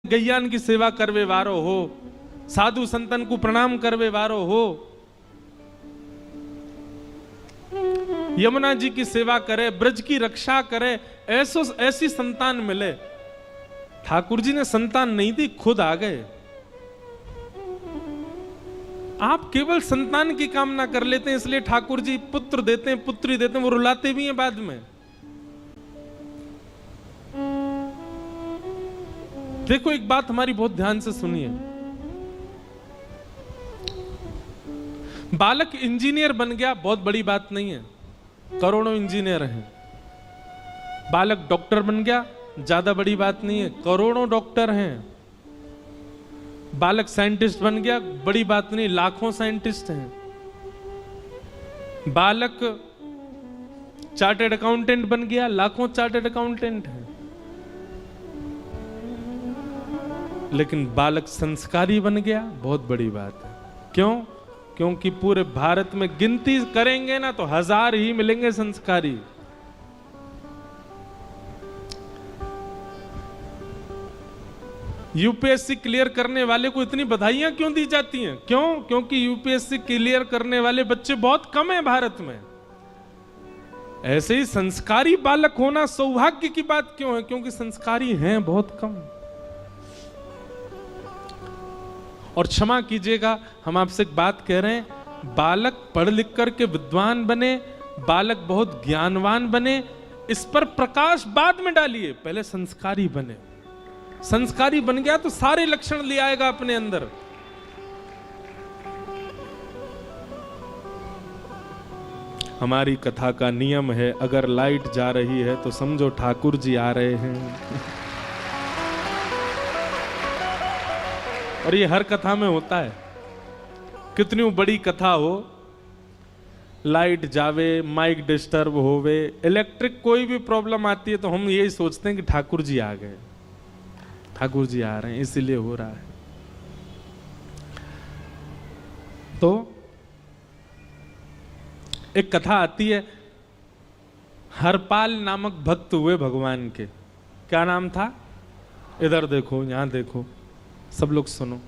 गैयान की सेवा करवे वारो हो, साधु संतन को प्रणाम करवे वारो हो, यमुना जी की सेवा करे, ब्रज की रक्षा करे, ऐसी संतान मिले। ठाकुर जी ने संतान नहीं दी, खुद आ गए। आप केवल संतान की कामना कर लेते हैं, इसलिए ठाकुर जी पुत्र देते हैं, पुत्री देते हैं, वो रुलाते भी हैं बाद में। देखो एक बात हमारी बहुत ध्यान से सुनिए, बालक इंजीनियर बन गया बहुत बड़ी बात नहीं है, करोड़ों इंजीनियर हैं। बालक डॉक्टर बन गया ज्यादा बड़ी बात नहीं है, करोड़ों डॉक्टर हैं। बालक साइंटिस्ट बन गया बड़ी बात नहीं, लाखों साइंटिस्ट हैं। बालक चार्टर्ड अकाउंटेंट बन गया, लाखों चार्टर्ड अकाउंटेंट हैं। लेकिन बालक संस्कारी बन गया बहुत बड़ी बात है। क्यों? क्योंकि पूरे भारत में गिनती करेंगे ना तो 1000 ही मिलेंगे संस्कारी। यूपीएससी क्लियर करने वाले को इतनी बधाइयां क्यों दी जाती हैं? क्यों? क्योंकि यूपीएससी क्लियर करने वाले बच्चे बहुत कम हैं भारत में। ऐसे ही संस्कारी बालक होना सौभाग्य की बात क्यों है? क्योंकि संस्कारी हैं बहुत कम। और क्षमा कीजिएगा, हम आपसे एक बात कह रहे हैं, बालक पढ़ लिख करके विद्वान बने, बालक बहुत ज्ञानवान बने, इस पर प्रकाश बाद में डालिए, पहले संस्कारी बने। संस्कारी बन गया तो सारे लक्षण ले आएगा अपने अंदर। हमारी कथा का नियम है, अगर लाइट जा रही है तो समझो ठाकुर जी आ रहे हैं। और ये हर कथा में होता है, कितनी बड़ी कथा हो, लाइट जावे, माइक डिस्टर्ब होवे, इलेक्ट्रिक कोई भी प्रॉब्लम आती है तो हम यही सोचते हैं कि ठाकुर जी आ गए, ठाकुर जी आ रहे हैं, इसीलिए हो रहा है। तो एक कथा आती है, हरपाल नामक भक्त हुए भगवान के। क्या नाम था? इधर देखो, यहां देखो, सब लोग सुनो।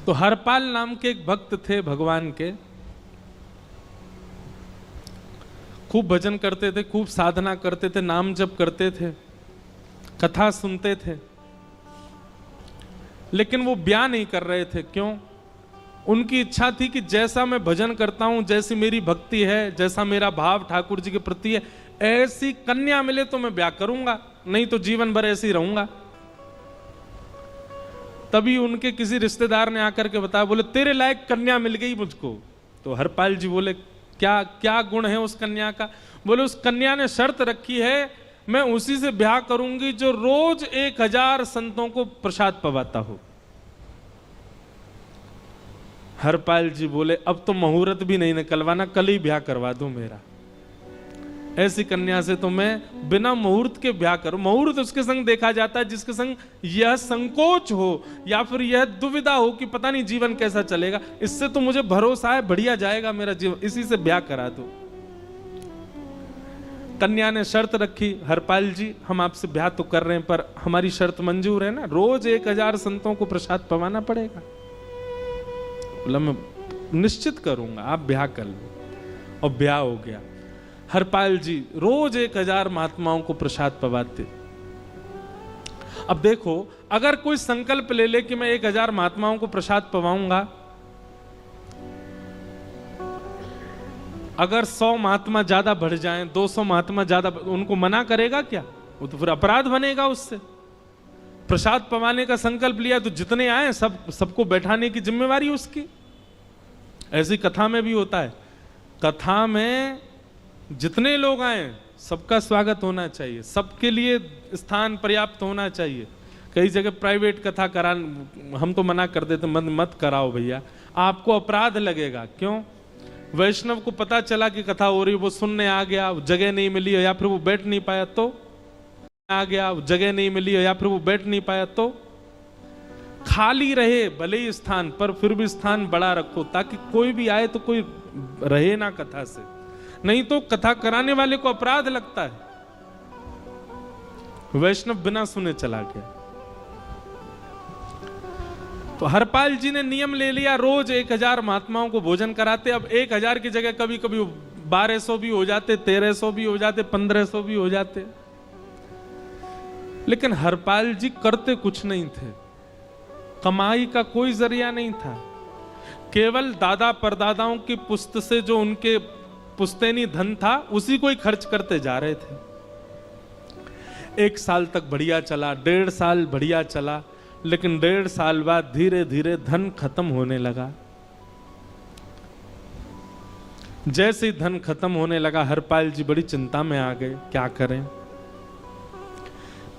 तो हरपाल नाम के एक भक्त थे भगवान के, खूब भजन करते थे, खूब साधना करते थे, नाम जप करते थे, कथा सुनते थे, लेकिन वो ब्याह नहीं कर रहे थे। क्यों? उनकी इच्छा थी कि जैसा मैं भजन करता हूं, जैसी मेरी भक्ति है, जैसा मेरा भाव ठाकुर जी के प्रति है, ऐसी कन्या मिले तो मैं ब्याह करूंगा, नहीं तो जीवन भर ऐसे ही रहूंगा। तभी उनके किसी रिश्तेदार ने आकर के बताया, बोले तेरे लायक कन्या मिल गई मुझको। तो हरपाल जी बोले, क्या क्या गुण है उस कन्या का? बोले उस कन्या ने शर्त रखी है, मैं उसी से ब्याह करूंगी जो रोज 1000 संतों को प्रसाद पवाता हो। हरपाल जी बोले, अब तो मुहूर्त भी नहीं निकलवाना, कल ही ब्याह करवा दो मेरा। ऐसी कन्या से तो मैं बिना मुहूर्त के ब्याह करूं। मुहूर्त उसके संग देखा जाता है जिसके संग यह संकोच हो या फिर यह दुविधा हो कि पता नहीं जीवन कैसा चलेगा, इससे तो मुझे भरोसा है बढ़िया जाएगा मेरा जीवन, इसी से ब्याह करा दो। कन्या ने शर्त रखी, हरपाल जी हम आपसे ब्याह तो कर रहे हैं पर हमारी शर्त मंजूर है ना, रोज 1000 संतों को प्रसाद पवाना पड़ेगा। बोला मैं निश्चित करूंगा, आप ब्याह कर लो। और ब्याह हो गया। हरपाल जी रोज 1000 महात्माओं को प्रसाद पवाते। अब देखो, अगर कोई संकल्प ले ले कि मैं 1000 महात्माओं को प्रसाद पवाऊंगा, अगर 100 महात्मा ज्यादा बढ़ जाएं, 200 महात्मा ज्यादा, उनको मना करेगा क्या? वो तो फिर अपराध बनेगा उससे। प्रसाद पवाने का संकल्प लिया तो जितने आए सबको बैठाने की जिम्मेवारी उसकी। ऐसी कथा में भी होता है, कथा में जितने लोग आए सबका स्वागत होना चाहिए, सबके लिए स्थान पर्याप्त होना चाहिए। कई जगह प्राइवेट कथा करा, हम तो मना कर देते, मत कराओ भैया, आपको अपराध लगेगा। क्यों? वैष्णव को पता चला कि कथा हो रही, वो सुनने आ गया, जगह नहीं मिली या फिर वो बैठ नहीं पाया तो आ गया, जगह नहीं मिली या फिर वो बैठ नहीं पाया तो खाली रहे भले ही स्थान, पर फिर भी स्थान बड़ा रखो ताकि कोई भी आए तो कोई रहे ना कथा से, नहीं तो कथा कराने वाले को अपराध लगता है। वैष्णव बिना सुने चला गया। तो हरपाल जी ने नियम ले लिया, रोज 1000 महात्माओं को भोजन कराते। अब 1000 की जगह कभी कभी 1200 भी हो जाते, 1300 भी हो जाते, 1500 भी हो जाते। लेकिन हरपाल जी करते कुछ नहीं थे, कमाई का कोई जरिया नहीं था। केवल दादा परदादाओं की पुश्त से जो उनके पुश्तैनी धन था उसी को ही खर्च करते जा रहे थे। 1 साल तक बढ़िया चला, 1.5 साल बढ़िया चला, लेकिन 1.5 साल बाद धीरे धीरे धन खत्म होने लगा। जैसे ही धन खत्म होने लगा हरपाल जी बड़ी चिंता में आ गए, क्या करें।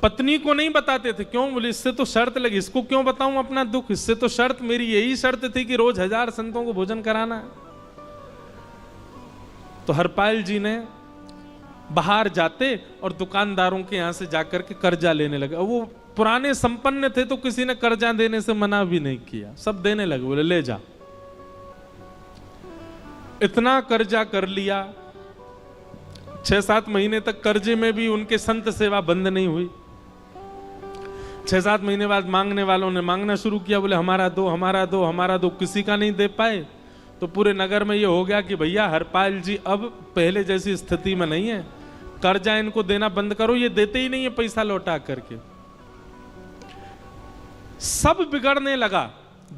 पत्नी को नहीं बताते थे, क्यों? बोले इससे तो शर्त लगी, इसको क्यों बताऊं अपना दुख, इससे तो शर्त मेरी यही शर्त थी कि रोज 1000 संतों को भोजन कराना। तो हरपाल जी ने बाहर जाते और दुकानदारों के यहां से जाकर के कर्जा लेने लगे। वो पुराने संपन्न थे तो किसी ने कर्जा देने से मना भी नहीं किया, सब देने लगे, बोले ले जा। इतना कर्जा कर लिया, 6-7 महीने तक कर्जे में भी उनके संत सेवा बंद नहीं हुई। 6-7 महीने बाद मांगने वालों ने मांगना शुरू किया, बोले हमारा दो, हमारा दो, हमारा दो। किसी का नहीं दे पाए तो पूरे नगर में ये हो गया कि भैया हरपाल जी अब पहले जैसी स्थिति में नहीं है, कर्जा इनको देना बंद करो, ये देते ही नहीं है पैसा लौटा करके। सब बिगड़ने लगा,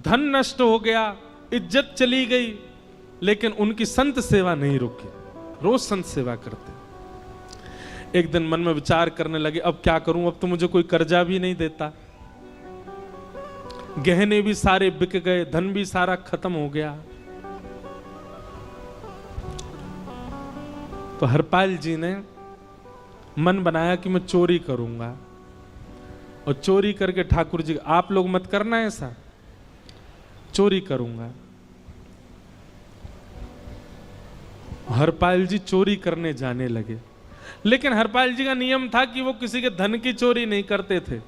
धन नष्ट हो गया, इज्जत चली गई, लेकिन उनकी संत सेवा नहीं रुकी, रोज संत सेवा करते। एक दिन मन में विचार करने लगे, अब क्या करूं, अब तो मुझे कोई कर्जा भी नहीं देता, गहने भी सारे बिक गए, धन भी सारा खत्म हो गया। तो हरपाल जी ने मन बनाया कि मैं चोरी करूंगा, और चोरी करके ठाकुर जी, आप लोग मत करना ऐसा, चोरी करूंगा। हरपाल जी चोरी करने जाने लगे, लेकिन हरपाल जी का नियम था कि वो किसी के धन की चोरी नहीं करते थे।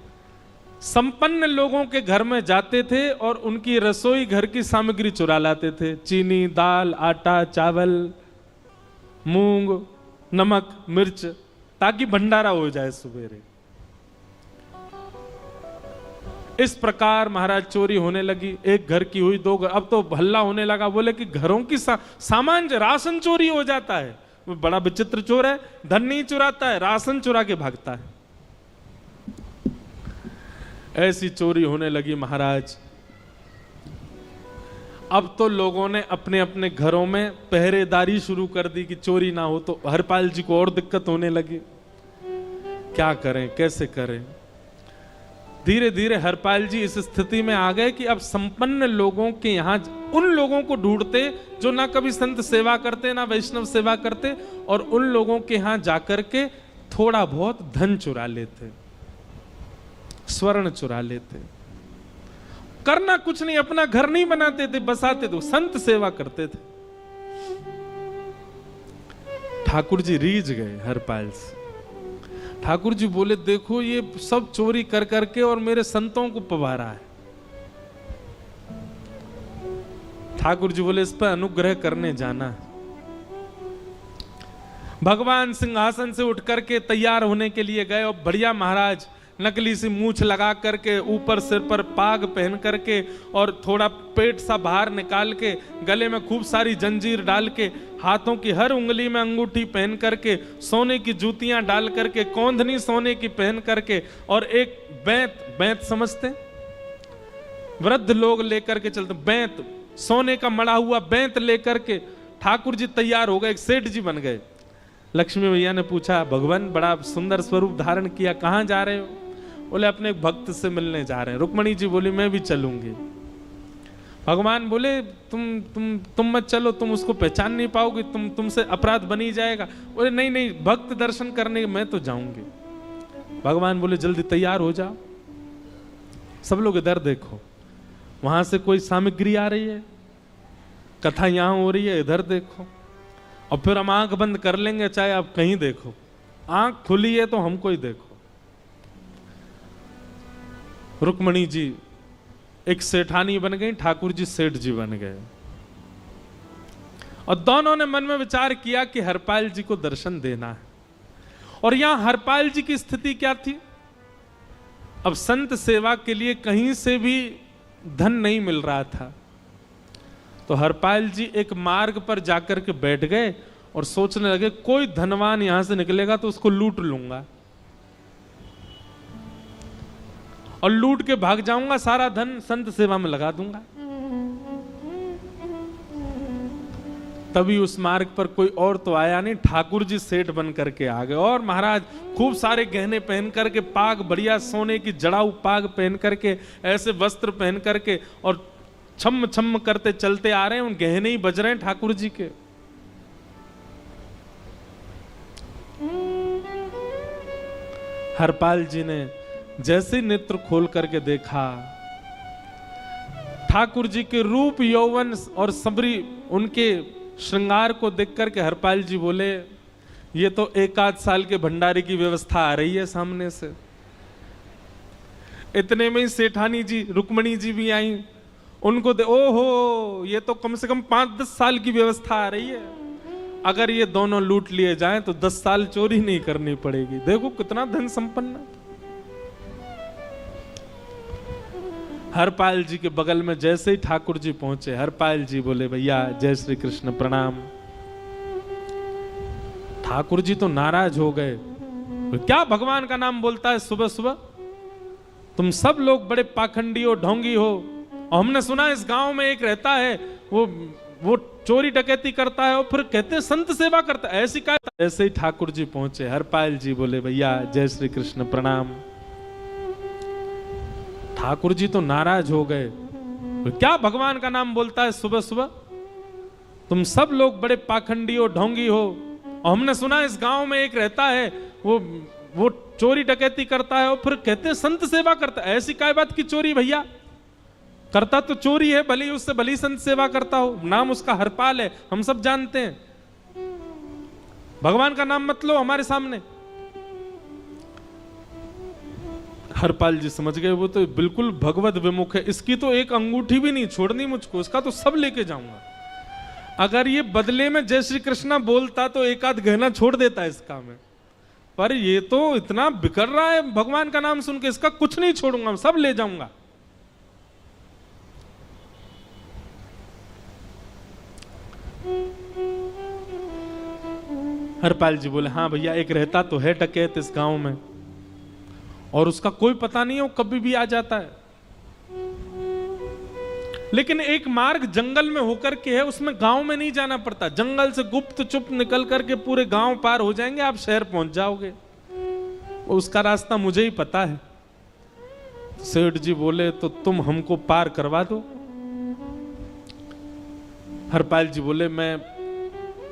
संपन्न लोगों के घर में जाते थे और उनकी रसोई घर की सामग्री चुरा लाते थे, चीनी, दाल, आटा, चावल, मूंग, नमक, मिर्च, ताकि भंडारा हो जाए सवेरे। इस प्रकार महाराज चोरी होने लगी, एक घर की हुई, 2 घर, अब तो हल्ला होने लगा, बोले कि घरों की सामान राशन चोरी हो जाता है। वो बड़ा विचित्र चोर है, धन नहीं चुराता है, राशन चुरा के भागता है। ऐसी चोरी होने लगी महाराज। अब तो लोगों ने अपने अपने घरों में पहरेदारी शुरू कर दी कि चोरी ना हो। तो हरपाल जी को और दिक्कत होने लगी, क्या करें, कैसे करें। धीरे धीरे हरपाल जी इस स्थिति में आ गए कि अब संपन्न लोगों के यहां उन लोगों को ढूंढते जो ना कभी संत सेवा करते ना वैष्णव सेवा करते, और उन लोगों के यहां जाकर के थोड़ा बहुत धन चुरा लेते, स्वर्ण चुरा लेते। करना कुछ नहीं, अपना घर नहीं बनाते थे, बसाते थे, संत सेवा करते थे। ठाकुर जी रीझ गए हरपाल से। ठाकुर जी बोले देखो ये सब चोरी कर करके और मेरे संतों को पवारा है। ठाकुर जी बोले इस पर अनुग्रह करने जाना है। भगवान सिंहासन से उठ करके तैयार होने के लिए गए और बढ़िया महाराज नकली सी मूछ लगा करके, ऊपर सिर पर पाग पहन करके और थोड़ा पेट सा बाहर निकाल के, गले में खूब सारी जंजीर डाल के, हाथों की हर उंगली में अंगूठी पहन करके, सोने की जूतियां डाल करके, कौंधनी सोने की पहन करके, और एक बैंत समझते, वृद्ध लोग लेकर के चलते, बैंत, सोने का मड़ा हुआ बैंत लेकर के ठाकुर जी तैयार हो गए, एक सेठ जी बन गए। लक्ष्मी मैया ने पूछा भगवान बड़ा सुंदर स्वरूप धारण किया, कहां जा रहे हो? बोले अपने भक्त से मिलने जा रहे हैं। रुक्मणी जी बोली मैं भी चलूंगी। भगवान बोले तुम मत चलो, तुम उसको पहचान नहीं पाओगे, तुमसे अपराध बनी जाएगा। बोले नहीं नहीं, भक्त दर्शन करने मैं तो जाऊंगी। भगवान बोले जल्दी तैयार हो जाओ। सब लोग इधर देखो, वहां से कोई सामग्री आ रही है, कथा यहां हो रही है, इधर देखो, और फिर हम आंख बंद कर लेंगे चाहे आप कहीं देखो। आंख खुली है तो हमको ही देखो। रुक्मणी जी एक सेठानी बन गई, ठाकुर जी सेठ जी बन गए, और दोनों ने मन में विचार किया कि हरपाल जी को दर्शन देना है। और यहां हरपाल जी की स्थिति क्या थी? अब संत सेवा के लिए कहीं से भी धन नहीं मिल रहा था, तो हरपाल जी एक मार्ग पर जाकर के बैठ गए और सोचने लगे कोई धनवान यहां से निकलेगा तो उसको लूट लूंगा और लूट के भाग जाऊंगा, सारा धन संत सेवा में लगा दूंगा। तभी उस मार्ग पर कोई और तो आया नहीं, ठाकुर जी सेठ बन करके आ गए। और महाराज खूब सारे गहने पहन करके, पाग बढ़िया सोने की जड़ाऊ पाग पहन करके, ऐसे वस्त्र पहन करके और छम छम करते चलते आ रहे हैं। उन गहने ही बज रहे हैं ठाकुर जी के। हरपाल जी ने जैसे नेत्र खोल करके देखा, ठाकुर जी के रूप यौवन और सबरी उनके श्रृंगार को देख करके हरपाल जी बोले, ये तो एक आध साल के भंडारे की व्यवस्था आ रही है सामने से। इतने में ही सेठानी जी रुक्मणी जी भी आई, उनको ओहो, ये तो कम से कम 5-10 साल की व्यवस्था आ रही है। अगर ये दोनों लूट लिए जाएं तो 10 साल चोरी नहीं करनी पड़ेगी। देखो कितना धन संपन्न। हरपाल जी के बगल में जैसे ही ठाकुर जी पहुंचे, हरपाल जी बोले, भैया जय श्री कृष्ण, प्रणाम। ठाकुर जी तो नाराज हो गए, क्या भगवान का नाम बोलता है सुबह सुबह? तुम सब लोग बड़े पाखंडी हो, ढोंगी हो, और हमने सुना इस गांव में एक रहता है, वो चोरी डकैती करता है और फिर कहते हैं संत सेवा करता है, ऐसी क्या? ऐसे ही ठाकुर जी पहुंचे, हरपाल जी बोले, भैया जय श्री कृष्ण, प्रणाम। ठाकुर जी तो नाराज हो गए, क्या भगवान का नाम बोलता है सुबह सुबह? तुम सब लोग बड़े पाखंडी हो, ढोंगी हो, और हमने सुना इस गांव में एक रहता है, वो चोरी डकैती करता है और फिर कहते हैं संत सेवा करता है, ऐसी क्या बात की चोरी? भैया करता तो चोरी है, भली उससे भली संत सेवा करता हो, नाम उसका हरपाल है, हम सब जानते हैं। भगवान का नाम मत लो हमारे सामने। हरपाल जी समझ गए, वो तो बिल्कुल भगवत विमुख है, इसकी तो एक अंगूठी भी नहीं छोड़नी मुझको, इसका तो सब लेके जाऊंगा। अगर ये बदले में जय श्री कृष्णा बोलता तो एक आध गहना छोड़ देता इसका में, पर ये तो इतना बिगड़ रहा है भगवान का नाम सुन के, इसका कुछ नहीं छोड़ूंगा, सब ले जाऊंगा। हरपाल जी बोले, हाँ भैया एक रहता तो है डकैत इस गांव में, और उसका कोई पता नहीं है, वो कभी भी आ जाता है। लेकिन एक मार्ग जंगल में होकर के है, उसमें गांव में नहीं जाना पड़ता, जंगल से गुप्त चुप निकल करके पूरे गांव पार हो जाएंगे, आप शहर पहुंच जाओगे। उसका रास्ता मुझे ही पता है। सेठ जी बोले, तो तुम हमको पार करवा दो। हरपाल जी बोले, मैं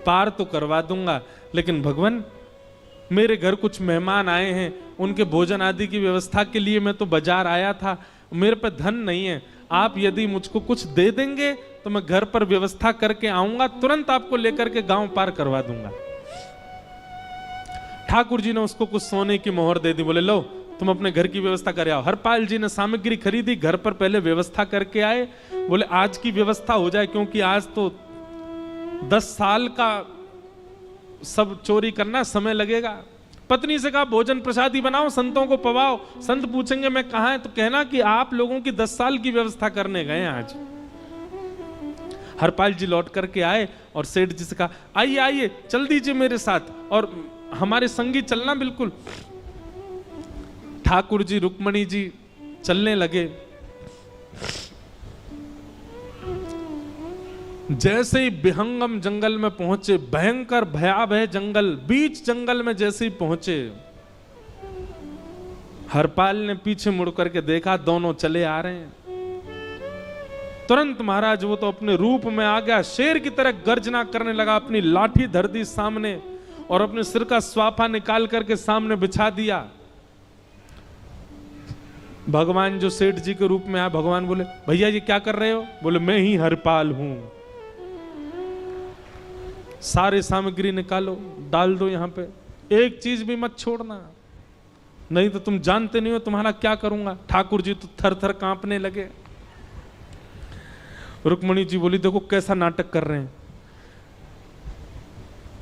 पार तो करवा दूंगा, लेकिन भगवान मेरे घर कुछ मेहमान आए हैं, उनके भोजन आदि की व्यवस्था के लिए मैं तो बाजार आया था, मेरे पे धन नहीं है, आप यदि मुझको कुछ दे देंगे तो मैं घर पर व्यवस्था करके आऊंगा, तुरंत आपको लेकर के गांव पार करवा दूंगा। ठाकुर जी ने उसको कुछ सोने की मोहर दे दी, बोले लो तुम अपने घर की व्यवस्था कर आओ। हरपाल जी ने सामग्री खरीदी, घर पर पहले व्यवस्था करके आए, बोले आज की व्यवस्था हो जाए, क्योंकि आज तो 10 साल का सब चोरी करना, समय लगेगा। पत्नी से कहा भोजन प्रसादी बनाओ, संतों को पवाओ, संत पूछेंगे मैं कहां है तो कहना कि आप लोगों की 10 साल की व्यवस्था करने गए आज। हरपाल जी लौट करके आए और सेठ जी से कहा, आइए आइए चल दीजिए मेरे साथ और हमारे संगी चलना बिल्कुल। ठाकुर जी रुक्मणी जी चलने लगे। जैसे ही विहंगम जंगल में पहुंचे, भयंकर भयावह जंगल, बीच जंगल में जैसे ही पहुंचे, हरपाल ने पीछे मुड़ करके देखा, दोनों चले आ रहे हैं। तुरंत महाराज वो तो अपने रूप में आ गया, शेर की तरह गर्जना करने लगा, अपनी लाठी धर दी सामने और अपने सिर का स्वाफा निकाल करके सामने बिछा दिया। भगवान जो सेठ जी के रूप में आया, भगवान बोले, भैया ये क्या कर रहे हो? बोले, मैं ही हरपाल हूं। सारे सामग्री निकालो, डाल दो यहां पे, एक चीज भी मत छोड़ना, नहीं तो तुम जानते नहीं हो तुम्हारा क्या करूंगा। ठाकुर जी तो थर थर कांपने लगे। रुक्मणी जी बोली, देखो कैसा नाटक कर रहे हैं,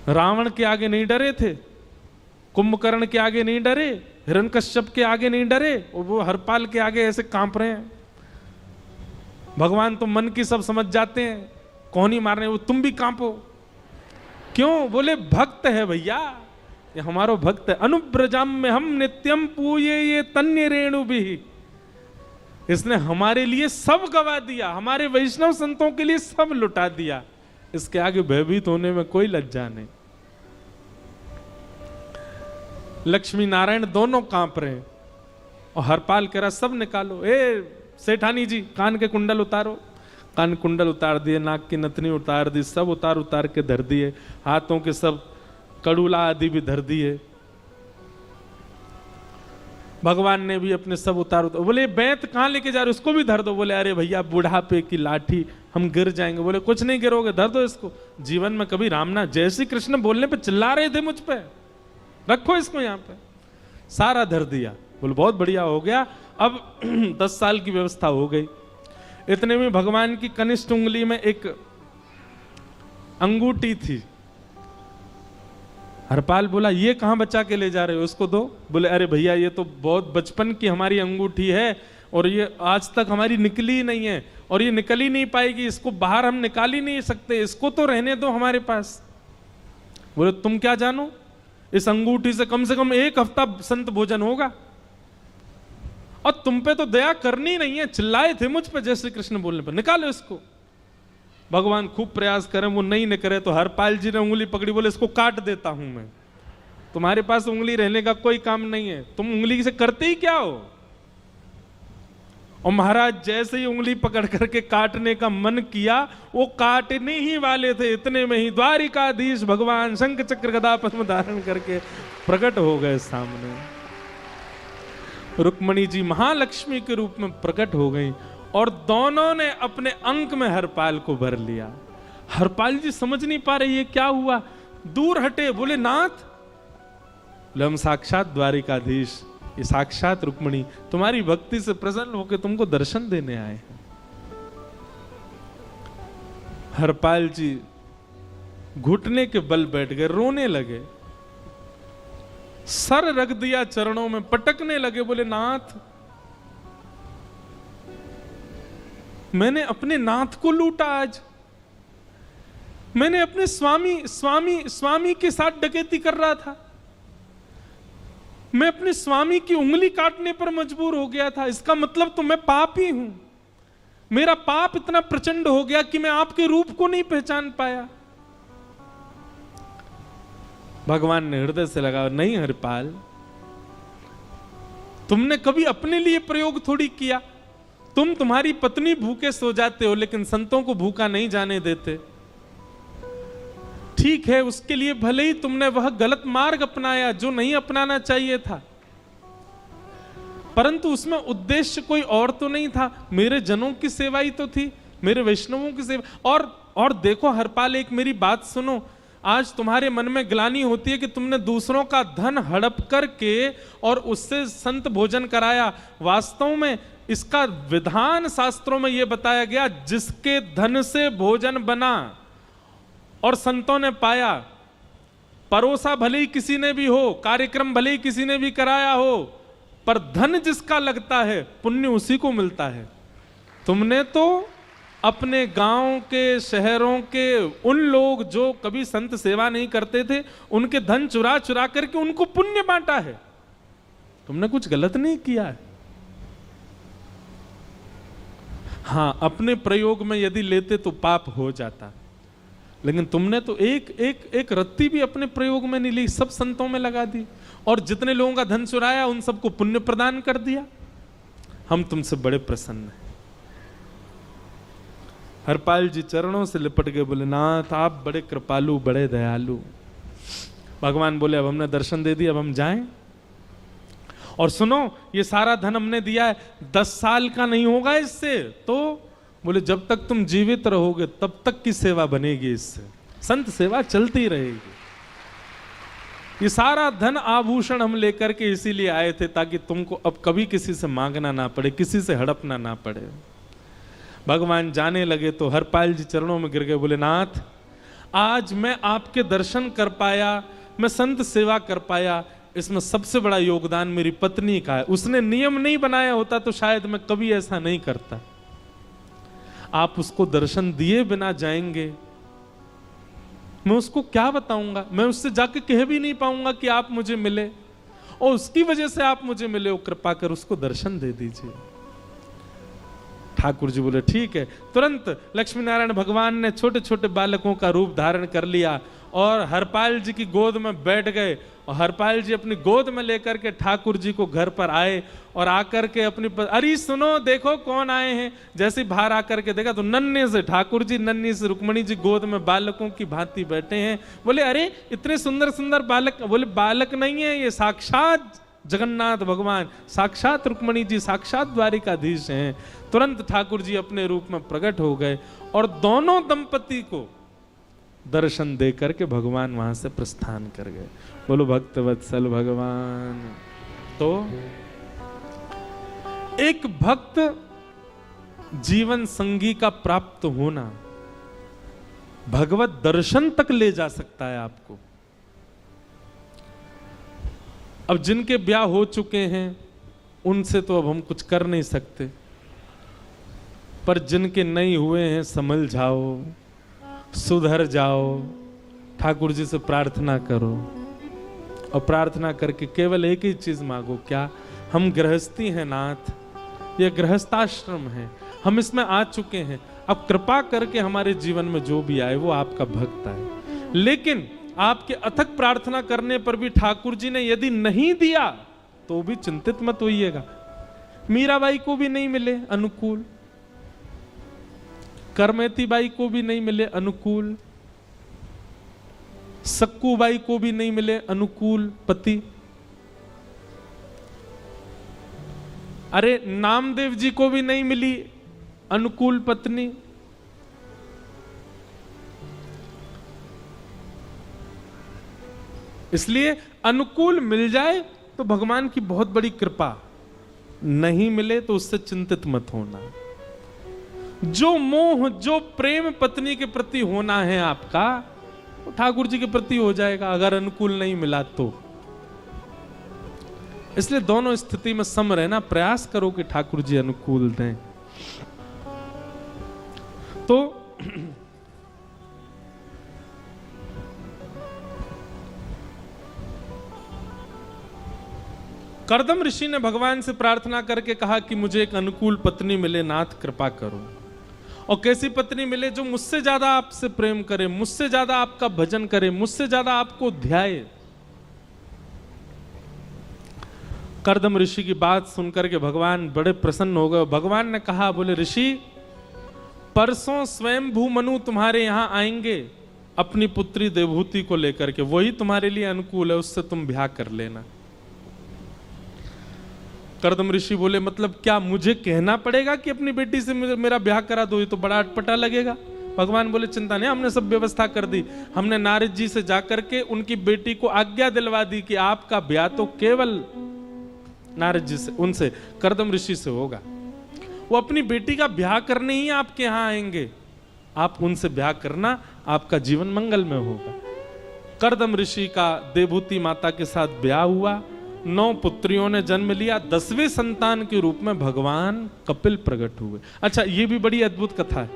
रावण के आगे नहीं डरे थे, कुंभकर्ण के आगे नहीं डरे, हिरण्यकश्यप के आगे नहीं डरे, और वो हरपाल के आगे ऐसे कांप रहे हैं। भगवान तो मन की सब समझ जाते हैं, कौन ही मारने, वो तुम भी कांपो क्यों? बोले भक्त है भैया, ये हमारो भक्त है। अनुब्रजम में हम नित्यम पूये ये तन्य रेणु भी, इसने हमारे लिए सब गवा दिया, हमारे वैष्णव संतों के लिए सब लुटा दिया, इसके आगे भयभीत होने में कोई लज्जा नहीं। लक्ष्मी नारायण दोनों कांप रहे हैं और हरपाल कह रहा सब निकालो, सेठानी जी कान के कुंडल उतारो। कान कुंडल उतार दिए, नाक की नथनी उतार दी, सब उतार के धर दिए, हाथों के सब कड़ूला आदि भी धर दिए। भगवान ने भी अपने सब उतार। बोले बैंत कहाँ लेके जा रहे, उसको भी धर दो। बोले अरे भैया बुढ़ापे की लाठी, हम गिर जाएंगे। बोले कुछ नहीं गिरोगे, धर दो इसको। जीवन में कभी राम ना, जय श्री कृष्ण बोलने पे चिल्ला रहे थे मुझ पे, रखो इसको यहाँ पे। सारा धर दिया। बोले बहुत बढ़िया हो गया, अब 10 साल की व्यवस्था हो गई। इतने में भगवान की कनिष्ठ उंगली में एक अंगूठी थी। हरपाल बोला ये कहां बचा के ले जा रहे हो, उसको दो। बोले अरे भैया ये तो बहुत बचपन की हमारी अंगूठी है और ये आज तक हमारी निकली ही नहीं है और ये निकल ही नहीं पाएगी, इसको बाहर हम निकाल ही नहीं सकते, इसको तो रहने दो हमारे पास। बोले तुम क्या जानो, इस अंगूठी से कम 1 हफ्ता संत भोजन होगा और तुम पे तो दया करनी नहीं है। चिल्लाए थे मुझ पे जय श्री कृष्ण बोलने पर, निकालो इसको। भगवान खूब प्रयास करें, वो नहीं निकले तो हरपाल जी ने उंगली पकड़ी। बोले इसको काट देता हूं मैं, तुम्हारे पास उंगली रहने का कोई काम नहीं है, तुम उंगली से करते ही क्या हो। और महाराज जैसे ही उंगली पकड़ करके काटने का मन किया, वो काटने ही वाले थे, इतने में ही द्वारिकाधीश भगवान शंख चक्र गदा पद्म धारण करके प्रकट हो गए सामने। रुक्मणी जी महालक्ष्मी के रूप में प्रकट हो गई और दोनों ने अपने अंक में हरपाल को भर लिया। हरपाल जी समझ नहीं पा रहे ये क्या हुआ, दूर हटे। बोले नाथ, हम साक्षात द्वारिकाधीश, ये साक्षात रुक्मणी तुम्हारी भक्ति से प्रसन्न होकर तुमको दर्शन देने आए हैं। हरपाल जी घुटने के बल बैठ गए, रोने लगे, सर रख दिया चरणों में, पटकने लगे। बोले नाथ, मैंने अपने नाथ को लूटा, आज मैंने अपने स्वामी के साथ डकैती कर रहा था, मैं अपने स्वामी की उंगली काटने पर मजबूर हो गया था, इसका मतलब तो मैं पापी हूं। मेरा पाप इतना प्रचंड हो गया कि मैं आपके रूप को नहीं पहचान पाया। भगवान ने हृदय से लगा, नहीं हरपाल, तुमने कभी अपने लिए प्रयोग थोड़ी किया, तुम्हारी पत्नी भूखे सो जाते हो लेकिन संतों को भूखा नहीं जाने देते। ठीक है, उसके लिए भले ही तुमने वह गलत मार्ग अपनाया जो नहीं अपनाना चाहिए था, परंतु उसमें उद्देश्य कोई और तो नहीं था, मेरे जनों की सेवा ही तो थी, मेरे वैष्णवों की सेवा। और देखो हरपाल, एक मेरी बात सुनो, आज तुम्हारे मन में ग्लानि होती है कि तुमने दूसरों का धन हड़प करके और उससे संत भोजन कराया। वास्तव में इसका विधान शास्त्रों में यह बताया गया, जिसके धन से भोजन बना और संतों ने पाया, परोसा भले ही किसी ने भी हो, कार्यक्रम भले ही किसी ने भी कराया हो, पर धन जिसका लगता है पुण्य उसी को मिलता है। तुमने तो अपने गांव के, शहरों के उन लोग जो कभी संत सेवा नहीं करते थे, उनके धन चुरा चुरा करके उनको पुण्य बांटा है। तुमने कुछ गलत नहीं किया है। हां, अपने प्रयोग में यदि लेते तो पाप हो जाता, लेकिन तुमने तो एक रत्ती भी अपने प्रयोग में नहीं ली, सब संतों में लगा दी और जितने लोगों का धन चुराया उन सबको पुण्य प्रदान कर दिया। हम तुमसे बड़े प्रसन्न हैं। हरपाल जी चरणों से लिपट गए, बोले नाथ आप बड़े कृपालु, बड़े दयालु। भगवान बोले अब हमने दर्शन दे दिया, अब हम जाएं। और सुनो, ये सारा धन हमने दिया है, 10 साल का नहीं होगा इससे। तो बोले जब तक तुम जीवित रहोगे तब तक की सेवा बनेगी, इससे संत सेवा चलती रहेगी। ये सारा धन आभूषण हम लेकर के इसीलिए आए थे ताकि तुमको अब कभी किसी से मांगना ना पड़े, किसी से हड़पना ना पड़े। भगवान जाने लगे तो हरपाल जी चरणों में गिर गए, बोले नाथ आज मैं आपके दर्शन कर पाया, मैं संत सेवा कर पाया, इसमें सबसे बड़ा योगदान मेरी पत्नी का है। उसने नियम नहीं बनाया होता तो शायद मैं कभी ऐसा नहीं करता। आप उसको दर्शन दिए बिना जाएंगे, मैं उसको क्या बताऊंगा? मैं उससे जाके कह भी नहीं पाऊंगा कि आप मुझे मिले, और उसकी वजह से आप मुझे मिले हो, कृपा कर उसको दर्शन दे दीजिए। ठाकुर जी बोले ठीक है। तुरंत लक्ष्मी नारायण भगवान ने छोटे छोटे बालकों का रूप धारण कर लिया और हरपाल जी की गोद में बैठ गए, और हरपाल जी अपनी गोद में लेकर के ठाकुर जी को घर पर आए, और आकर के अपनी अरे सुनो देखो कौन आए हैं। जैसे बाहर आकर के देखा तो नन्हे से ठाकुर जी, नन्ही से रुक्मणी जी गोद में बालकों की भांति बैठे हैं। बोले अरे इतने सुंदर सुंदर बालक। बोले बालक नहीं है, ये साक्षात जगन्नाथ भगवान, साक्षात रुक्मणी जी, साक्षात द्वारिकाधीश हैं। तुरंत ठाकुर जी अपने रूप में प्रकट हो गए और दोनों दंपति को दर्शन दे करके भगवान वहां से प्रस्थान कर गए। बोलो भक्त वत्सल भगवान। तो एक भक्त जीवन संगी का प्राप्त होना भगवत दर्शन तक ले जा सकता है आपको। अब जिनके ब्याह हो चुके हैं उनसे तो अब हम कुछ कर नहीं सकते, पर जिनके नहीं हुए हैं संभल जाओ, सुधर जाओ, ठाकुर जी से प्रार्थना करो, और प्रार्थना करके केवल एक ही चीज मांगो। क्या? हम गृहस्थी हैं नाथ, यह गृहस्थाश्रम है, हम इसमें आ चुके हैं, अब कृपा करके हमारे जीवन में जो भी आए वो आपका भक्त आए। लेकिन आपके अथक प्रार्थना करने पर भी ठाकुर जी ने यदि नहीं दिया तो भी चिंतित मत होइएगा। मीराबाई को भी नहीं मिले अनुकूल, करमेती बाई को भी नहीं मिले अनुकूल, सक्कूबाई को भी नहीं मिले अनुकूल पति, अरे नामदेव जी को भी नहीं मिली अनुकूल पत्नी। इसलिए अनुकूल मिल जाए तो भगवान की बहुत बड़ी कृपा, नहीं मिले तो उससे चिंतित मत होना। जो मोह, जो प्रेम पत्नी के प्रति होना है आपका, वो ठाकुर जी के प्रति हो जाएगा अगर अनुकूल नहीं मिला तो। इसलिए दोनों स्थिति में सम रहना, प्रयास करो कि ठाकुर जी अनुकूल दें। तो कर्दम ऋषि ने भगवान से प्रार्थना करके कहा कि मुझे एक अनुकूल पत्नी मिले, नाथ कृपा करो। और कैसी पत्नी मिले? जो मुझसे ज्यादा आपसे प्रेम करे, मुझसे ज्यादा आपका भजन करे, मुझसे ज्यादा आपको ध्याए। कर्दम ऋषि की बात सुनकर के भगवान बड़े प्रसन्न हो गए। भगवान ने कहा, बोले ऋषि परसों स्वयंभू मनु तुम्हारे यहां आएंगे अपनी पुत्री देवहूति को लेकर के, वही तुम्हारे लिए अनुकूल है, उससे तुम ब्याह कर लेना। कर्दम ऋषि बोले मतलब क्या मुझे कहना पड़ेगा कि अपनी बेटी से मेरा ब्याह करा दो? ये तो बड़ा अटपटा लगेगा। भगवान बोले चिंता नहीं, हमने सब व्यवस्था कर दी। हमने नारद जी से जाकर के उनकी बेटी को आज्ञा दिलवा दी कि आपका ब्याह तो केवल नारद जी से, उनसे, कर्दम ऋषि से होगा। वो अपनी बेटी का ब्याह करने ही आपके यहां आएंगे, आप उनसे ब्याह करना, आपका जीवन मंगल में होगा। कर्दम ऋषि का देवहूति माता के साथ ब्याह हुआ, 9 पुत्रियों ने जन्म लिया, 10वें संतान के रूप में भगवान कपिल प्रकट हुए। अच्छा, ये भी बड़ी अद्भुत कथा है।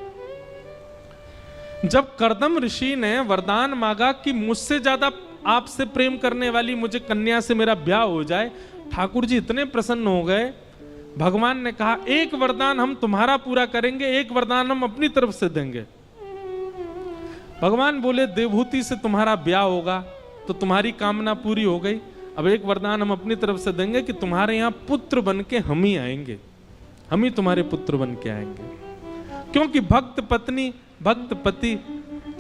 जब कर्दम ऋषि ने वरदान मांगा कि मुझसे ज्यादा आपसे प्रेम करने वाली मुझे कन्या से मेरा ब्याह हो जाए, ठाकुर जी इतने प्रसन्न हो गए। भगवान ने कहा एक वरदान हम तुम्हारा पूरा करेंगे, एक वरदान हम अपनी तरफ से देंगे। भगवान बोले देवहूति से तुम्हारा ब्याह होगा तो तुम्हारी कामना पूरी हो गई। अब एक वरदान हम अपनी तरफ से देंगे कि तुम्हारे यहां पुत्र बन के हम ही आएंगे, हम ही तुम्हारे पुत्र बन के आएंगे। क्योंकि भक्त पत्नी, भक्त पति,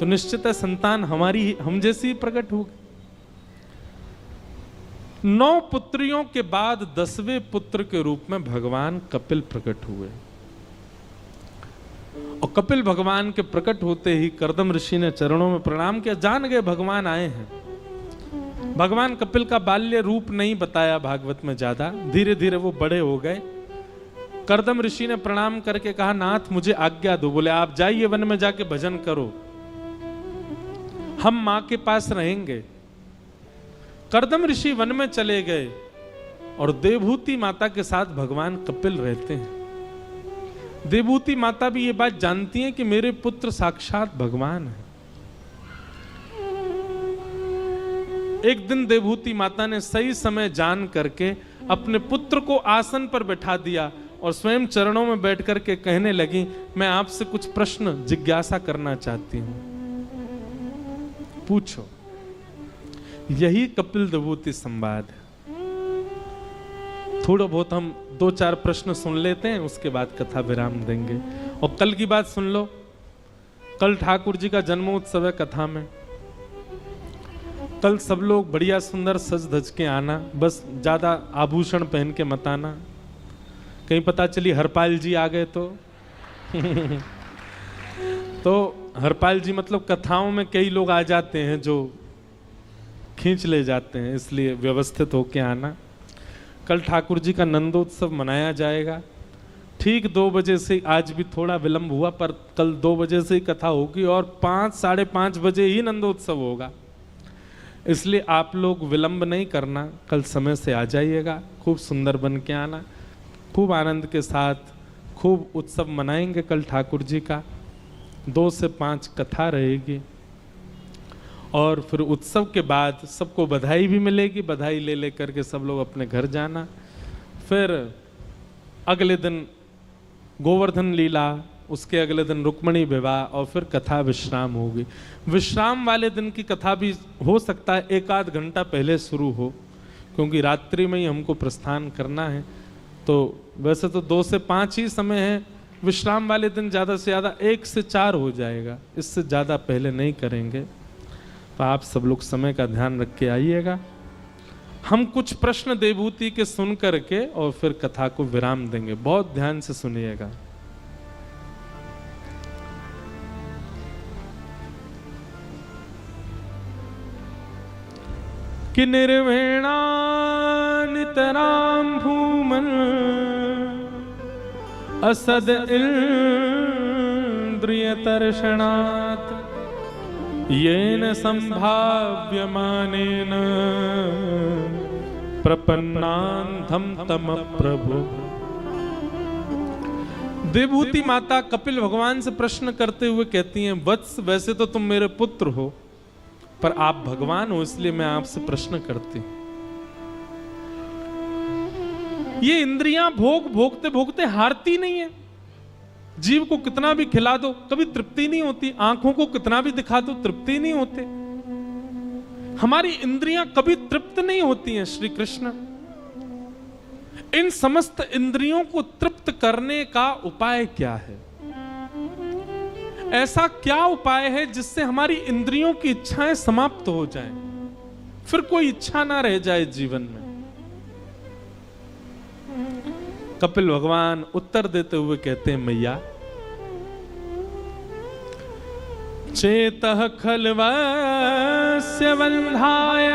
तो निश्चित है संतान हमारी, हम जैसी ही प्रकट होगी। 9 पुत्रियों के बाद 10वें पुत्र के रूप में भगवान कपिल प्रकट हुए। और कपिल भगवान के प्रकट होते ही कर्दम ऋषि ने चरणों में प्रणाम किया, जान गए भगवान आए हैं। भगवान कपिल का बाल्य रूप नहीं बताया भागवत में ज्यादा, धीरे धीरे वो बड़े हो गए। कर्दम ऋषि ने प्रणाम करके कहा नाथ मुझे आज्ञा दो। बोले आप जाइए वन में जाके भजन करो, हम मां के पास रहेंगे। कर्दम ऋषि वन में चले गए और देवहूति माता के साथ भगवान कपिल रहते हैं। देवहूति माता भी ये बात जानती हैं कि मेरे पुत्र साक्षात भगवान है। एक दिन देवहूति माता ने सही समय जान करके अपने पुत्र को आसन पर बैठा दिया और स्वयं चरणों में बैठ करके कहने लगी, मैं आपसे कुछ प्रश्न जिज्ञासा करना चाहती हूं, पूछो। यही कपिल देवहूति संवाद है। थोड़ा बहुत हम 2-4 प्रश्न सुन लेते हैं, उसके बाद कथा विराम देंगे। और कल की बात सुन लो, कल ठाकुर जी का जन्मोत्सव है। कथा में कल सब लोग बढ़िया सुंदर सज धज के आना, बस ज्यादा आभूषण पहन के मत आना, कहीं पता चली हरपाल जी आ गए तो हरपाल जी मतलब कथाओं में कई लोग आ जाते हैं जो खींच ले जाते हैं, इसलिए व्यवस्थित होके आना। कल ठाकुर जी का नंदोत्सव मनाया जाएगा ठीक 2 बजे से। आज भी थोड़ा विलंब हुआ पर कल 2 बजे से ही कथा होगी और 5-5:30 बजे ही नंदोत्सव होगा, इसलिए आप लोग विलंब नहीं करना, कल समय से आ जाइएगा, खूब सुंदर बन के आना, खूब आनंद के साथ खूब उत्सव मनाएंगे। कल ठाकुर जी का 2 से 5 कथा रहेगी और फिर उत्सव के बाद सबको बधाई भी मिलेगी। बधाई ले लेकर के सब लोग अपने घर जाना। फिर अगले दिन गोवर्धन लीला, उसके अगले दिन रुक्मणी विवाह और फिर कथा विश्राम होगी। विश्राम वाले दिन की कथा भी हो सकता है 1-8 घंटा पहले शुरू हो, क्योंकि रात्रि में ही हमको प्रस्थान करना है। तो वैसे तो 2 से 5 ही समय है, विश्राम वाले दिन ज़्यादा से ज़्यादा 1 से 4 हो जाएगा, इससे ज़्यादा पहले नहीं करेंगे। तो आप सब लोग समय का ध्यान रख के आइएगा। हम कुछ प्रश्न देवहूति के सुन करके और फिर कथा को विराम देंगे, बहुत ध्यान से सुनिएगा। कि निर्वेणा नितराम भूमन असद इंद्रिय तर्षणात् येन संभाव्यमानेन प्रपन्नान्धम तम प्रभु। देवहूति माता कपिल भगवान से प्रश्न करते हुए कहती हैं, वत्स वैसे तो तुम मेरे पुत्र हो, पर आप भगवान हो, इसलिए मैं आपसे प्रश्न करती हूं। ये इंद्रियां भोग भोगते भोगते हारती नहीं है। जीव को कितना भी खिला दो कभी तृप्ति नहीं होती, आंखों को कितना भी दिखा दो तृप्ति नहीं होते। हमारी इंद्रियां कभी तृप्त नहीं होती हैं। श्री कृष्ण इन समस्त इंद्रियों को तृप्त करने का उपाय क्या है? ऐसा क्या उपाय है जिससे हमारी इंद्रियों की इच्छाएं समाप्त हो जाएं, फिर कोई इच्छा ना रह जाए जीवन में? कपिल भगवान उत्तर देते हुए कहते हैं, मैया चेतः खल्वस्य बन्धाय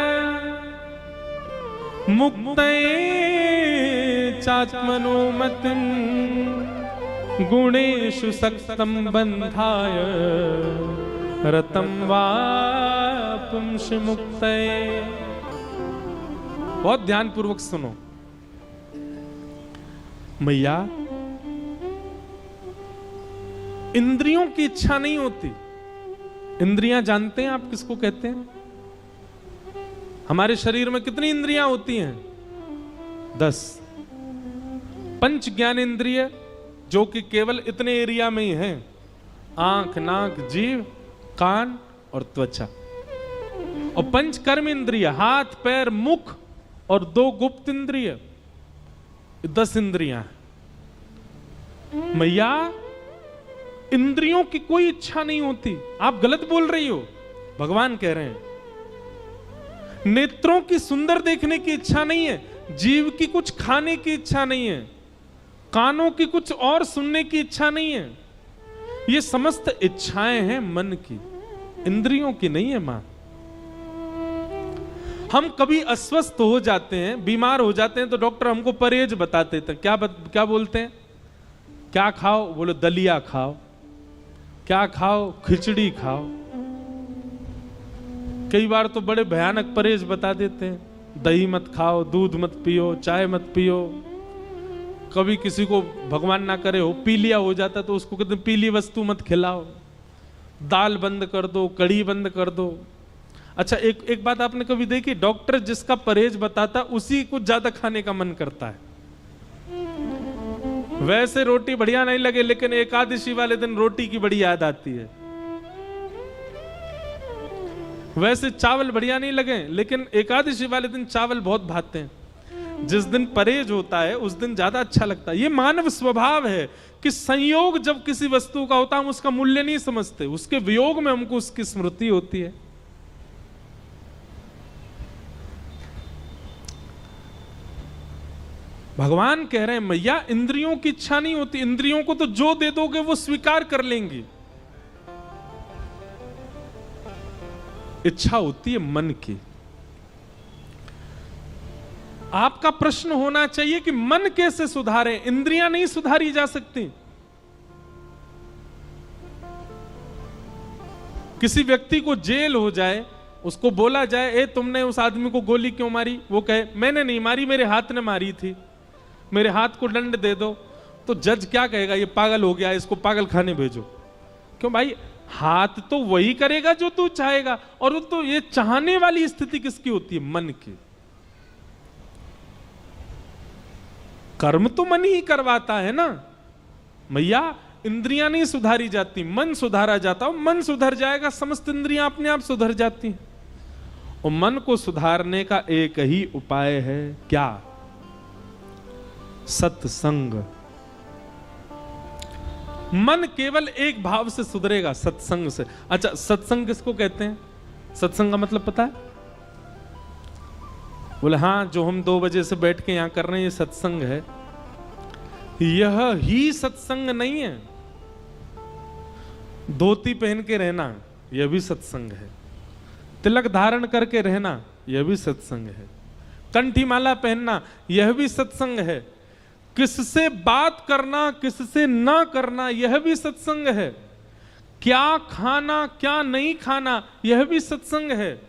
मुक्तये चात्मनो मतिं गुणेषु सक्तं बन्धाय रतं वा पुंसि मुक्तये। बहुत ध्यान पूर्वक सुनो। मैया इंद्रियों की इच्छा नहीं होती। इंद्रियां जानते हैं आप किसको कहते हैं? हमारे शरीर में कितनी इंद्रियां होती हैं? 10। पंच ज्ञान इंद्रिय जो कि केवल इतने एरिया में ही हैं, आंख, नाक, जीभ, कान और त्वचा। और पंच कर्म इंद्रिय हाथ, पैर, मुख और 2 गुप्त इंद्रिय, 10 इंद्रियां हैं। मैया इंद्रियों की कोई इच्छा नहीं होती। आप गलत बोल रही हो। भगवान कह रहे हैं नेत्रों की सुंदर देखने की इच्छा नहीं है, जीव की कुछ खाने की इच्छा नहीं है, कानों की कुछ और सुनने की इच्छा नहीं है। ये समस्त इच्छाएं हैं मन की, इंद्रियों की नहीं है मां। हम कभी अस्वस्थ हो जाते हैं, बीमार हो जाते हैं तो डॉक्टर हमको परहेज बताते थे। क्या बोलते हैं? क्या खाओ? बोलो दलिया खाओ। क्या खाओ? खिचड़ी खाओ। कई बार तो बड़े भयानक परहेज बता देते हैं, दही मत खाओ, दूध मत पियो, चाय मत पियो। कभी किसी को भगवान ना करे हो पीलिया हो जाता तो उसको कहते पीली वस्तु मत खिलाओ, दाल बंद कर दो, कढ़ी बंद कर दो। अच्छा, एक बात आपने कभी देखी, डॉक्टर जिसका परहेज बताता उसी को ज्यादा खाने का मन करता है। वैसे रोटी बढ़िया नहीं लगे लेकिन एकादशी वाले दिन रोटी की बड़ी याद आती है। वैसे चावल बढ़िया नहीं लगे लेकिन एकादशी वाले दिन चावल बहुत भाते हैं। जिस दिन परहेज होता है उस दिन ज्यादा अच्छा लगता है। ये मानव स्वभाव है कि संयोग जब किसी वस्तु का होता है हम उसका मूल्य नहीं समझते, उसके वियोग में हमको उसकी स्मृति होती है। भगवान कह रहे हैं मैया इंद्रियों की इच्छा नहीं होती, इंद्रियों को तो जो दे दोगे वो स्वीकार कर लेंगी। इच्छा होती है मन की। आपका प्रश्न होना चाहिए कि मन कैसे सुधारें, इंद्रियां नहीं सुधारी जा सकती। किसी व्यक्ति को जेल हो जाए, उसको बोला जाए ए तुमने उस आदमी को गोली क्यों मारी, वो कहे मैंने नहीं मारी, मेरे हाथ ने मारी थी, मेरे हाथ को दंड दे दो, तो जज क्या कहेगा, ये पागल हो गया, इसको पागल खाने भेजो। क्यों भाई, हाथ तो वही करेगा जो तू चाहेगा। और वो तो ये चाहने वाली स्थिति किसकी होती है, मन की। कर्म तो मन ही करवाता है ना मैया, इंद्रियां नहीं सुधारी जाती, मन सुधारा जाता। और मन सुधर जाएगा समस्त इंद्रियां अपने आप सुधर जाती हैं। और मन को सुधारने का एक ही उपाय है, क्या, सत्संग। मन केवल एक भाव से सुधरेगा, सत्संग से। अच्छा, सत्संग किसको कहते हैं, सत्संग का मतलब पता है? बोले हाँ, जो हम 2 बजे से बैठ के यहां कर रहे हैं ये सत्संग है। यह ही सत्संग नहीं है। धोती पहन के रहना यह भी सत्संग है, तिलक धारण करके रहना यह भी सत्संग है, कंठी माला पहनना यह भी सत्संग है, किससे बात करना किससे ना करना यह भी सत्संग है, क्या खाना क्या नहीं खाना यह भी सत्संग है।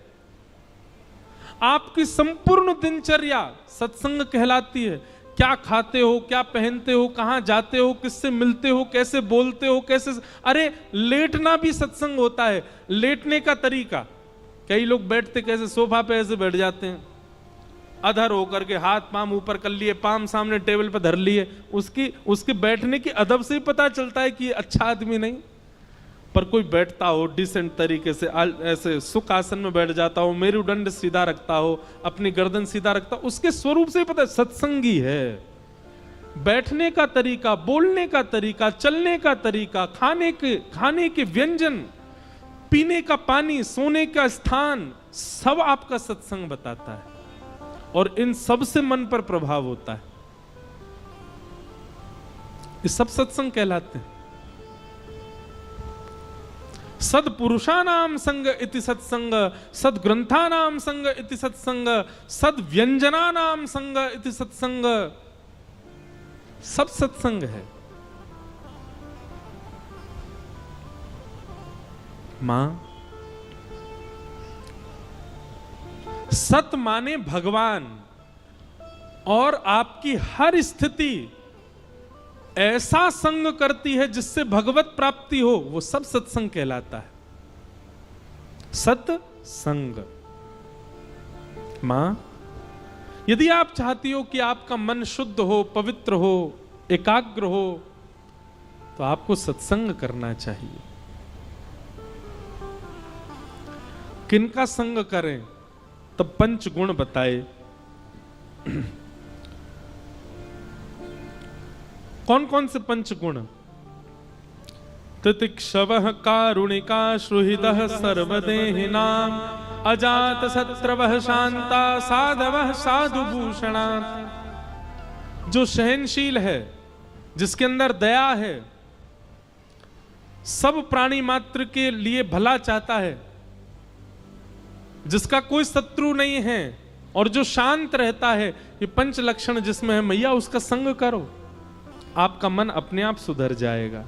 आपकी संपूर्ण दिनचर्या सत्संग कहलाती है। क्या खाते हो, क्या पहनते हो, कहां जाते हो, किससे मिलते हो, कैसे बोलते हो, कैसे, अरे लेटना भी सत्संग होता है। लेटने का तरीका, कई लोग बैठते कैसे, सोफा पे ऐसे बैठ जाते हैं, अधर होकर के हाथ पाम ऊपर कर लिए, पाम सामने टेबल पर धर लिए। उसके बैठने की अदब से ही पता चलता है कि अच्छा आदमी नहीं। पर कोई बैठता हो डिसेंट तरीके से, ऐसे सुख आसन में बैठ जाता हो, मेरुदंड सीधा रखता हो, अपनी गर्दन सीधा रखता हो, उसके स्वरूप से ही पता है सत्संगी है। बैठने का तरीका, बोलने का तरीका, चलने का तरीका, खाने के व्यंजन, पीने का पानी, सोने का स्थान, सब आपका सत्संग बताता है। और इन सब से मन पर प्रभाव होता है। ये सब सत्संग कहलाते हैं। सदपुरुषानाम संग इति सत्संग, सदग्रंथानाम संग इति सत्संग, सदव्यंजनानाम संग इति सत्संग, सब सत्संग है। मां, सत माने भगवान, और आपकी हर स्थिति ऐसा संग करती है जिससे भगवत प्राप्ति हो, वो सब सत्संग कहलाता है। सत्संग। मां, यदि आप चाहती हो कि आपका मन शुद्ध हो, पवित्र हो, एकाग्र हो, तो आपको सत्संग करना चाहिए। किनका संग करें, तब 5 गुण बताए। कौन कौन से 5 गुण? तितिक्षवः कारुणिका सुहृदः सर्वदेहिनां, अजात शत्रवः शांता साधवः साधुभूषणा। जो सहनशील है, जिसके अंदर दया है, सब प्राणी मात्र के लिए भला चाहता है, जिसका कोई शत्रु नहीं है, और जो शांत रहता है, ये 5 लक्षण जिसमें है मैया, उसका संग करो, आपका मन अपने आप सुधर जाएगा।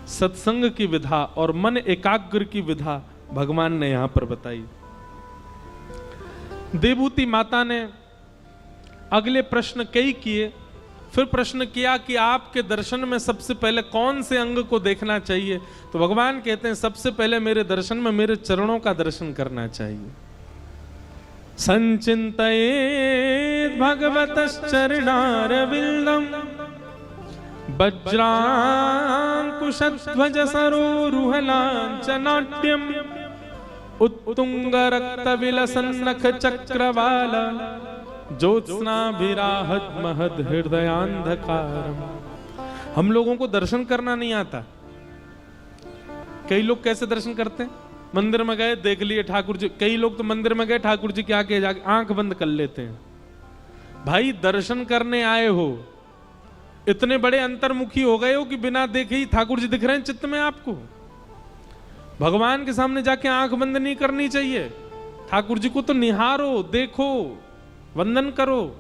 सत्संग की विधा और मन एकाग्र की विधा भगवान ने यहां पर बताई। देवहूति माता ने अगले प्रश्न कई किए, फिर प्रश्न किया कि आपके दर्शन में सबसे पहले कौन से अंग को देखना चाहिए? तो भगवान कहते हैं सबसे पहले मेरे दर्शन में मेरे चरणों का दर्शन करना चाहिए। संचिन्तयेत् भगवतश्चरणारविन्दं वज्रांकुशध्वज सरोरुहलाञ्छनाट्यम् उत्तुंगरक्तविलसन्नख चक्रवाल ज्योत्स्नाभिराहत महद हृदयान्धकारम। हम लोगों को दर्शन करना नहीं आता। कई लोग कैसे दर्शन करते हैं? मंदिर में गए, देख लिए ठाकुर जी। कई लोग तो मंदिर में गए, ठाकुर जी के आगे जाके आंख बंद कर लेते हैं। भाई दर्शन करने आए हो, इतने बड़े अंतर्मुखी हो गए हो कि बिना देखे ही ठाकुर जी दिख रहे हैं चित्त में आपको। भगवान के सामने जाके आंख बंद नहीं करनी चाहिए। ठाकुर जी को तो निहारो, देखो, वंदन करो।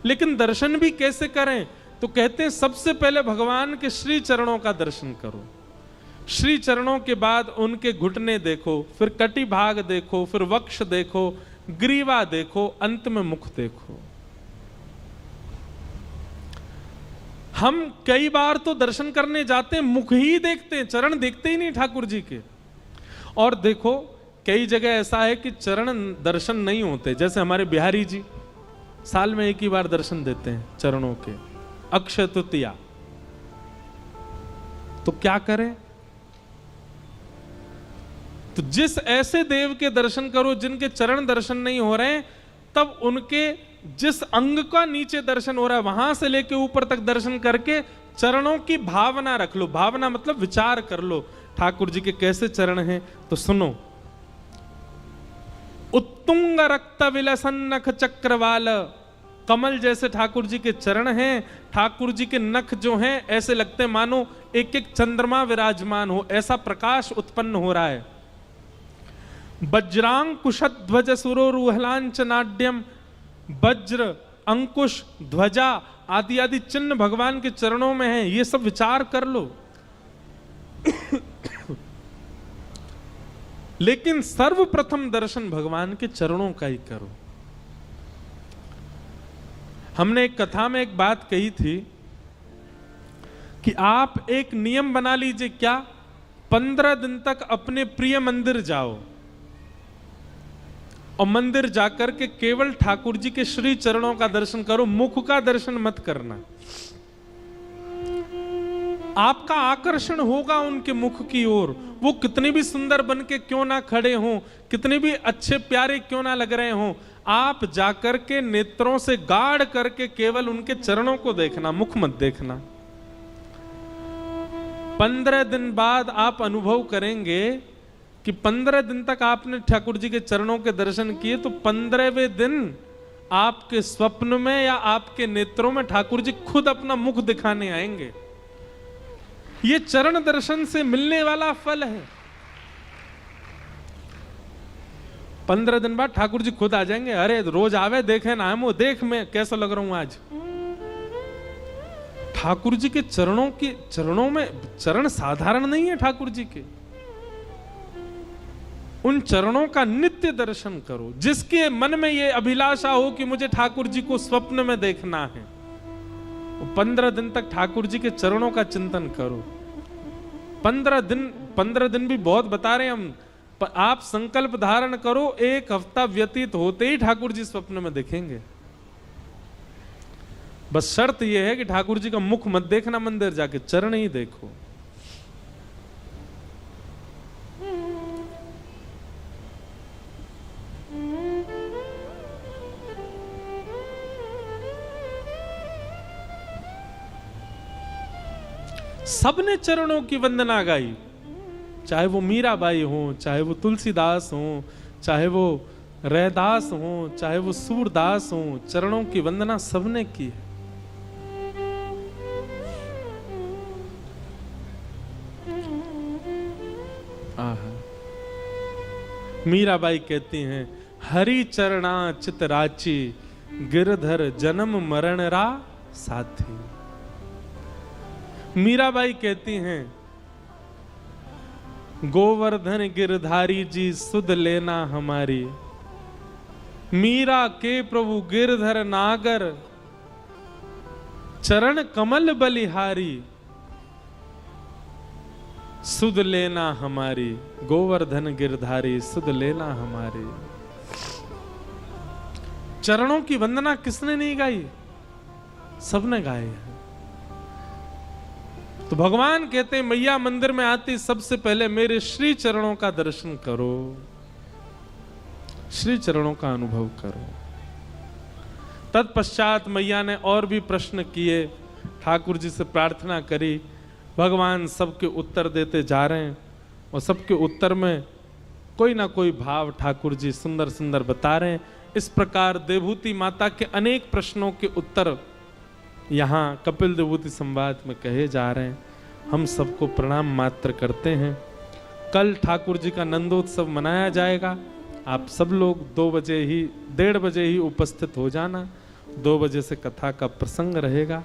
लेकिन दर्शन भी कैसे करें? तो कहते हैं सबसे पहले भगवान के श्री चरणों का दर्शन करो। श्री चरणों के बाद उनके घुटने देखो, फिर कटी भाग देखो, फिर वक्ष देखो, ग्रीवा देखो, अंत में मुख देखो। हम कई बार तो दर्शन करने जाते हैं, मुख ही देखते हैं, चरण देखते ही नहीं ठाकुर जी के। और देखो कई जगह ऐसा है कि चरण दर्शन नहीं होते। जैसे हमारे बिहारी जी साल में एक ही बार दर्शन देते हैं चरणों के, अक्षय तृतीया। तो क्या करें? तो जिस ऐसे देव के दर्शन करो जिनके चरण दर्शन नहीं हो रहे हैं, तब उनके जिस अंग का नीचे दर्शन हो रहा है वहां से लेके ऊपर तक दर्शन करके चरणों की भावना रख लो। भावना मतलब विचार कर लो ठाकुर जी के कैसे चरण हैं। तो सुनो, उत्तुंग रक्त विलसन्नख चक्रवाल, कमल जैसे ठाकुर जी के चरण हैं। ध्याकुर जी के नख जो हैं ऐसे लगते हैं मानो एक एक चंद्रमा विराजमान हो, ऐसा प्रकाश उत्पन्न हो रहा है। वज्रांकुशध्वज सुरोरुहलांचनाड्यम, वज्र, अंकुश, ध्वजा आदि आदि चिन्ह भगवान के चरणों में हैं। ये सब विचार कर लो। लेकिन सर्वप्रथम दर्शन भगवान के चरणों का ही करो। हमने एक कथा में एक बात कही थी कि आप एक नियम बना लीजिए। क्या? 15 दिन तक अपने प्रिय मंदिर जाओ और मंदिर जाकर के केवल ठाकुर जी के श्री चरणों का दर्शन करो, मुख का दर्शन मत करना। आपका आकर्षण होगा उनके मुख की ओर। वो कितने भी सुंदर बन के क्यों ना खड़े हों, कितने भी अच्छे प्यारे क्यों ना लग रहे हों, आप जाकर के नेत्रों से गाढ़ करके केवल उनके चरणों को देखना, मुख मत देखना। 15 दिन बाद आप अनुभव करेंगे कि 15 दिन तक आपने ठाकुर जी के चरणों के दर्शन किए तो 15वें दिन आपके स्वप्न में या आपके नेत्रों में ठाकुर जी खुद अपना मुख दिखाने आएंगे। ये चरण दर्शन से मिलने वाला फल है। 15 दिन बाद ठाकुर जी खुद आ जाएंगे। अरे रोज आवे, देखे ना हम, वो देख मैं कैसा लग रहा हूं आज। ठाकुर जी के चरणों में चरण साधारण नहीं है। ठाकुर जी के उन चरणों का नित्य दर्शन करो। जिसके मन में ये अभिलाषा हो कि मुझे ठाकुर जी को स्वप्न में देखना है, 15 दिन तक ठाकुर जी के चरणों का चिंतन करो। 15 दिन भी बहुत बता रहे हैं हम। आप संकल्प धारण करो, 1 हफ्ता व्यतीत होते ही ठाकुर जी स्वप्न में दिखेंगे। बस शर्त यह है कि ठाकुर जी का मुख मत देखना, मंदिर जाके चरण ही देखो। सबने चरणों की वंदना गाई, चाहे वो मीराबाई हो, चाहे वो तुलसीदास हो, चाहे वो रैदास हो, चाहे वो सूरदास हो, चरणों की वंदना सबने की है। मीराबाई कहती हैं, हरि चरणा चित राची, गिरधर जन्म मरण रा साथी। मीराबाई कहती हैं गोवर्धन गिरधारी जी सुध लेना हमारी, मीरा के प्रभु गिरधर नागर, चरण कमल बलिहारी, सुध लेना हमारी। गोवर्धन गिरधारी सुध लेना हमारी। चरणों की वंदना किसने नहीं गाई? सबने गाए हैं। तो भगवान कहते हैं मैया मंदिर में आती सबसे पहले मेरे श्री चरणों का दर्शन करो, श्री चरणों का अनुभव करो। तत्पश्चात मैया ने और भी प्रश्न किए, ठाकुर जी से प्रार्थना करी। भगवान सबके उत्तर देते जा रहे हैं और सबके उत्तर में कोई ना कोई भाव ठाकुर जी सुंदर सुंदर बता रहे हैं। इस प्रकार देवहूति माता के अनेक प्रश्नों के उत्तर यहाँ कपिल देवहूति संवाद में कहे जा रहे हैं। हम सबको प्रणाम मात्र करते हैं। कल ठाकुर जी का नंदोत्सव मनाया जाएगा। आप सब लोग 2 बजे ही 1:30 बजे ही उपस्थित हो जाना। 2 बजे से कथा का प्रसंग रहेगा।